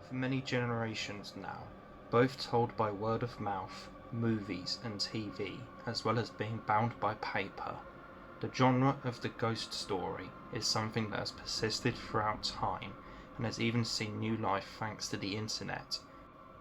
For many generations now, both told by word of mouth, movies and TV, as well as being bound by paper, the genre of the ghost story is something that has persisted throughout time and has even seen new life thanks to the internet.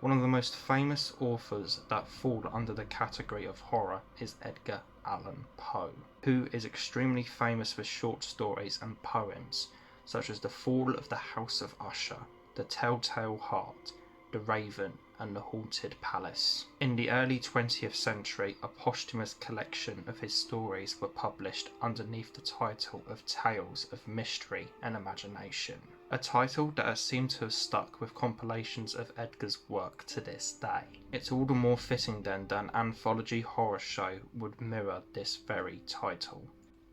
One of the most famous authors that fall under the category of horror is Edgar Allan Poe, who is extremely famous for short stories and poems such as The Fall of the House of Usher, The Telltale Heart, The Raven, and The Haunted Palace. In the early 20th century, a posthumous collection of his stories were published underneath the title of Tales of Mystery and Imagination, a title that has seemed to have stuck with compilations of Edgar's work to this day. It's all the more fitting then that an anthology horror show would mirror this very title.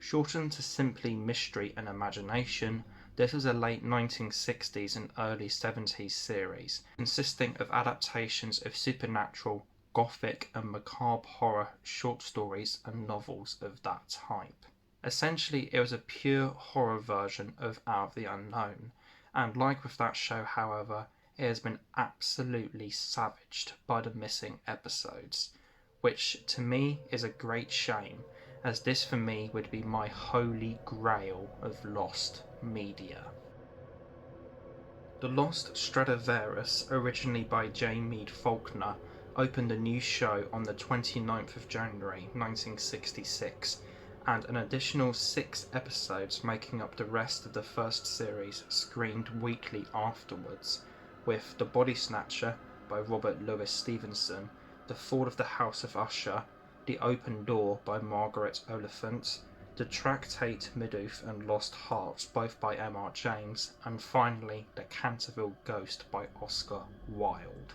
Shortened to simply Mystery and Imagination, this was a late 1960s and early 70s series, consisting of adaptations of supernatural, gothic and macabre horror short stories and novels of that type. Essentially, it was a pure horror version of Out of the Unknown, and like with that show, however, it has been absolutely savaged by the missing episodes, which to me is a great shame, as this for me would be my holy grail of lost media. The Lost Stradivarus, originally by J. Mead Faulkner, opened a new show on the 29th of January 1966, and an additional 6 episodes making up the rest of the first series screened weekly afterwards, with The Body Snatcher by Robert Louis Stevenson, The Fall of the House of Usher, The Open Door by Margaret Oliphant, The Tractate Midooth and Lost Hearts, both by M.R. James, and finally The Canterville Ghost by Oscar Wilde.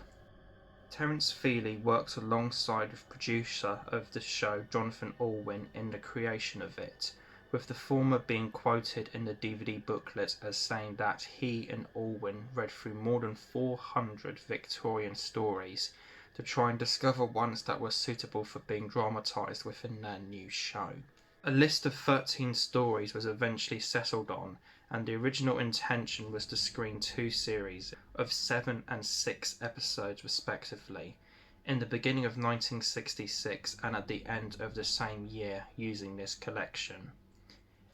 Terence Feely worked alongside with producer of the show Jonathan Alwyn in the creation of it, with the former being quoted in the DVD booklet as saying that he and Alwyn read through more than 400 Victorian stories to try and discover ones that were suitable for being dramatised within their new show. A list of 13 stories was eventually settled on, and the original intention was to screen 2 series of 7 and 6 episodes respectively, in the beginning of 1966 and at the end of the same year using this collection.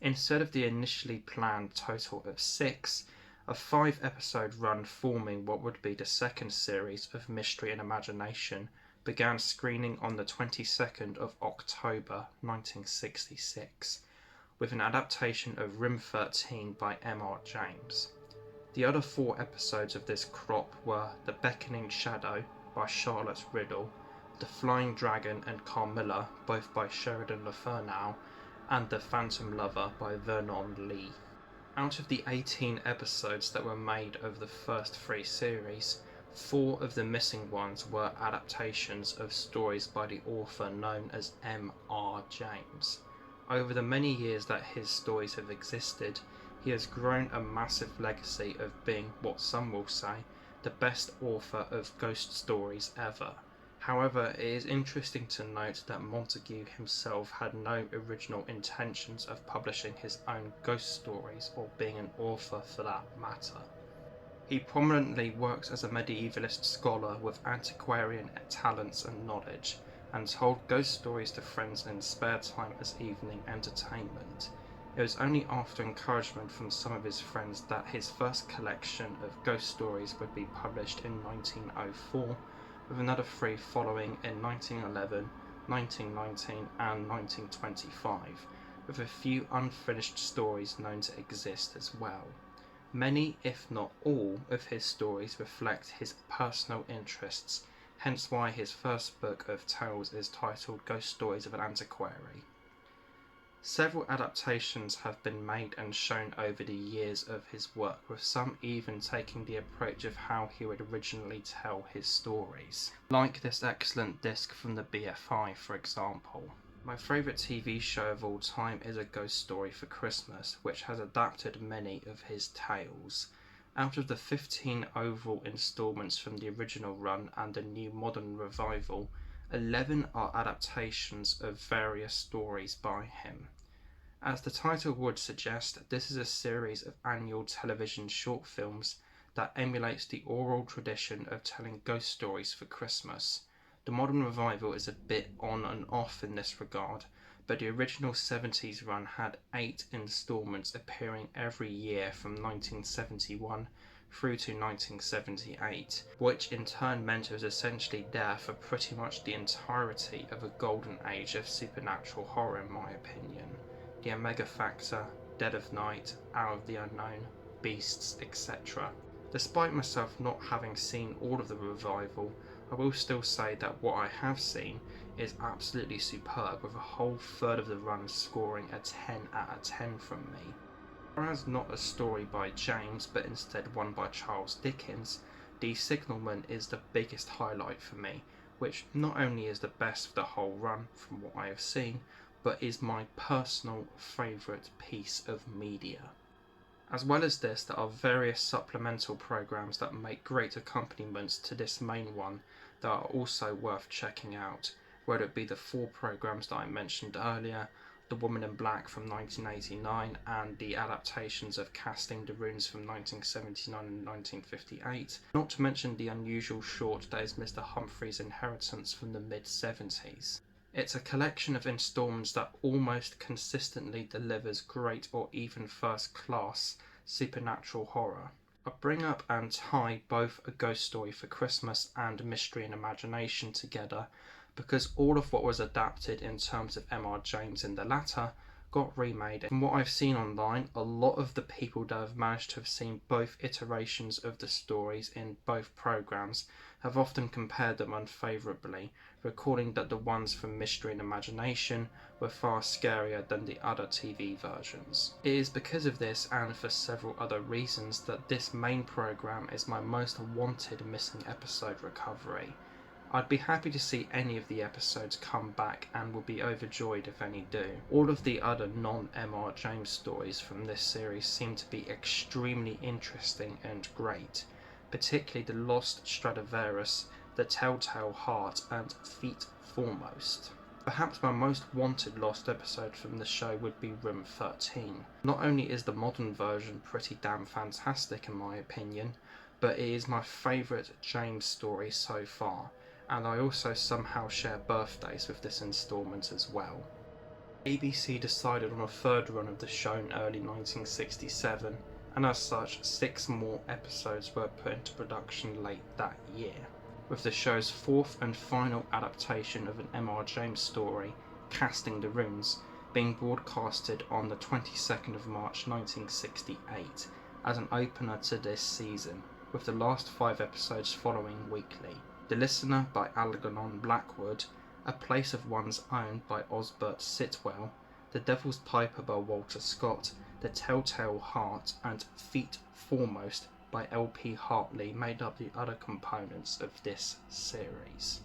Instead of the initially planned total of 6, a 5-episode run forming what would be the second series of Mystery and Imagination began screening on the 22nd of October 1966, with an adaptation of Room 13 by M.R. James. The other 4 episodes of this crop were The Beckoning Shadow by Charlotte Riddle, The Flying Dragon and Carmilla, both by Sheridan Le Furnau, and The Phantom Lover by Vernon Lee. Out of the 18 episodes that were made over the first 3 series, 4 of the missing ones were adaptations of stories by the author known as M.R. James. Over the many years that his stories have existed, he has grown a massive legacy of being, what some will say, the best author of ghost stories ever. However, it is interesting to note that Montague himself had no original intentions of publishing his own ghost stories or being an author for that matter. He prominently works as a medievalist scholar with antiquarian talents and knowledge, and told ghost stories to friends in spare time as evening entertainment. It was only after encouragement from some of his friends that his first collection of ghost stories would be published in 1904, with another 3 following in 1911, 1919 and 1925, with a few unfinished stories known to exist as well. Many, if not all, of his stories reflect his personal interests, hence why his first book of tales is titled Ghost Stories of an Antiquary. Several adaptations have been made and shown over the years of his work, with some even taking the approach of how he would originally tell his stories, like this excellent disc from the BFI for example. My favourite TV show of all time is A Ghost Story for Christmas, which has adapted many of his tales. Out of the 15 overall instalments from the original run and the new modern revival, 11 are adaptations of various stories by him. As the title would suggest, this is a series of annual television short films that emulates the oral tradition of telling ghost stories for Christmas. The modern revival is a bit on and off in this regard, but the original 70s run had 8 instalments appearing every year from 1971 through to 1978, which in turn meant it was essentially there for pretty much the entirety of a golden age of supernatural horror in my opinion. The Omega Factor, Dead of Night, Hour of the Unknown, Beasts, etc. Despite myself not having seen all of the revival, I will still say that what I have seen is absolutely superb, with a whole third of the run scoring a 10 out of 10 from me. Whereas not a story by James, but instead one by Charles Dickens, The Signalman is the biggest highlight for me, which not only is the best of the whole run from what I have seen, but is my personal favourite piece of media. As well as this, there are various supplemental programs that make great accompaniments to this main one that are also worth checking out, whether it be the 4 programs that I mentioned earlier, The Woman in Black from 1989 and the adaptations of Casting the Runes from 1979 and 1958, not to mention the unusual short that is Mr. Humphrey's Inheritance from the mid-70s. It's a collection of instalments that almost consistently delivers great or even first-class supernatural horror. I bring up and tie both A Ghost Story for Christmas and Mystery and Imagination together because all of what was adapted in terms of M.R. James in the latter got remade. From what I've seen online, a lot of the people that have managed to have seen both iterations of the stories in both programs have often compared them unfavourably, recalling that the ones from Mystery and Imagination were far scarier than the other TV versions. It is because of this and for several other reasons that this main program is my most wanted missing episode recovery. I'd be happy to see any of the episodes come back and will be overjoyed if any do. All of the other non-M.R. James stories from this series seem to be extremely interesting and great, particularly the Lost Stradivarus, the Telltale Heart and Feet Foremost. Perhaps my most wanted lost episode from the show would be Room 13. Not only is the modern version pretty damn fantastic in my opinion, but it is my favourite James story so far, and I also somehow share birthdays with this instalment as well. ABC decided on a third run of the show in early 1967, and as such 6 more episodes were put into production late that year, with the show's 4th and final adaptation of an M.R. James story, Casting the Runes, being broadcasted on the 22nd of March 1968 as an opener to this season, with the last 5 episodes following weekly. The Listener by Algernon Blackwood, A Place of One's Own by Osbert Sitwell, The Devil's Piper by Walter Scott, The Telltale Heart and Feet Foremost by L.P. Hartley made up the other components of this series.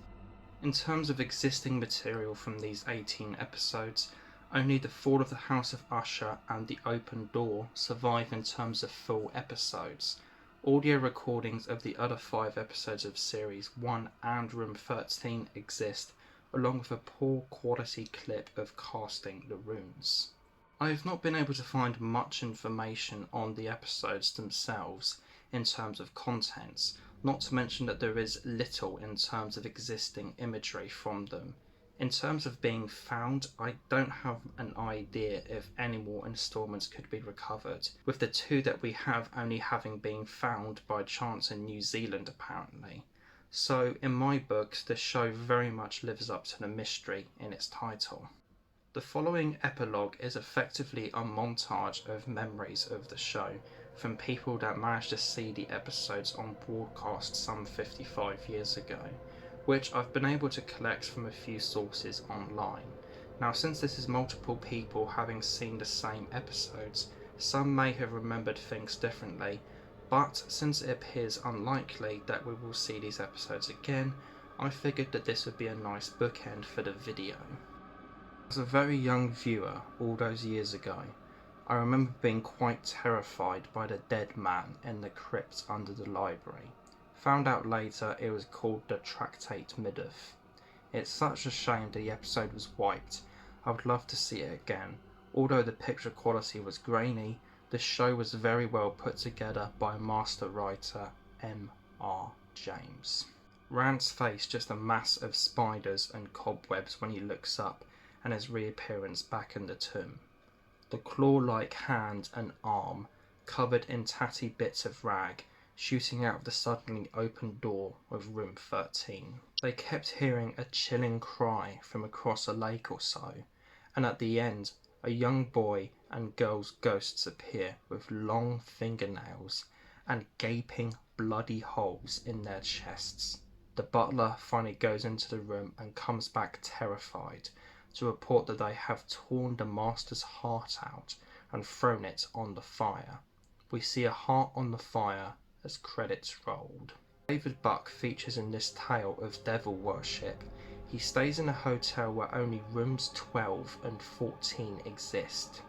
In terms of existing material from these 18 episodes, only The Fall of the House of Usher and The Open Door survive in terms of full episodes. Audio recordings of the other 5 episodes of Series 1 and Room 13 exist, along with a poor quality clip of Casting the Runes. I have not been able to find much information on the episodes themselves in terms of contents, not to mention that there is little in terms of existing imagery from them. In terms of being found, I don't have an idea if any more instalments could be recovered, with the 2 that we have only having been found by chance in New Zealand apparently. So in my books, the show very much lives up to the mystery in its title. The following epilogue is effectively a montage of memories of the show from people that managed to see the episodes on broadcast some 55 years ago, which I've been able to collect from a few sources online. Now, since this is multiple people having seen the same episodes, some may have remembered things differently, but since it appears unlikely that we will see these episodes again, I figured that this would be a nice bookend for the video. As a very young viewer all those years ago, I remember being quite terrified by the dead man in the crypt under the library. Found out later it was called the Tractate Middoth. It's such a shame the episode was wiped. I would love to see it again. Although the picture quality was grainy, The show was very well put together by master writer M.R. James. Rand's face just a mass of spiders and cobwebs when he looks up, and his reappearance back in the tomb. The claw-like hand and arm, covered in tatty bits of rag, shooting out of the suddenly opened door of room 13. They kept hearing a chilling cry from across a lake or so, and at the end a young boy and girl's ghosts appear with long fingernails and gaping bloody holes in their chests. The butler finally goes into the room and comes back terrified to report that they have torn the master's heart out and thrown it on the fire. We see a heart on the fire as credits rolled. David Buck features in this tale of devil worship. He stays in a hotel where only rooms 12 and 14 exist.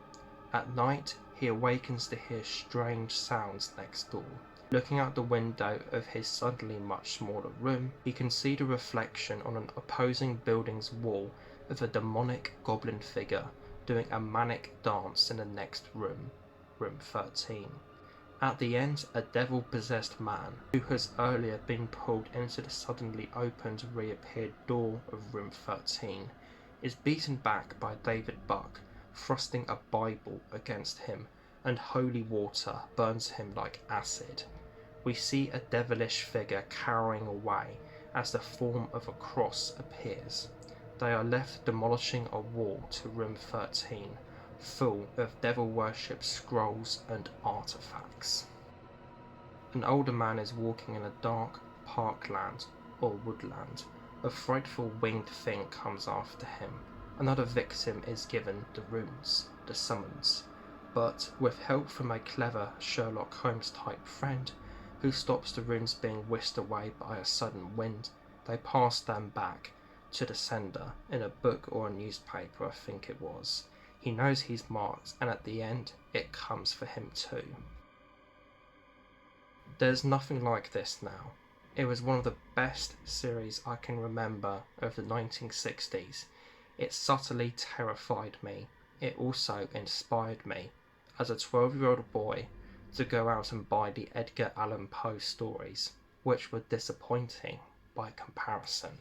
At night, he awakens to hear strange sounds next door. Looking out the window of his suddenly much smaller room, he can see the reflection on an opposing building's wall of a demonic goblin figure doing a manic dance in the next room, room 13. At the end, a devil-possessed man, who has earlier been pulled into the suddenly opened reappeared door of room 13, is beaten back by David Buck, thrusting a Bible against him, and holy water burns him like acid. We see a devilish figure cowering away as the form of a cross appears. They are left demolishing a wall to room 13, full of devil worship scrolls and artifacts. An older man is walking in a dark parkland or woodland. A frightful winged thing comes after him. Another victim is given the runes, the summons, but with help from a clever Sherlock Holmes type friend who stops the runes being whisked away by a sudden wind, they pass them back to the sender in a book or a newspaper, I think it was. He knows he's marked, and at the end, it comes for him too. There's nothing like this now. It was one of the best series I can remember of the 1960s. It subtly terrified me. It also inspired me, as a 12-year-old boy, to go out and buy the Edgar Allan Poe stories, which were disappointing by comparison.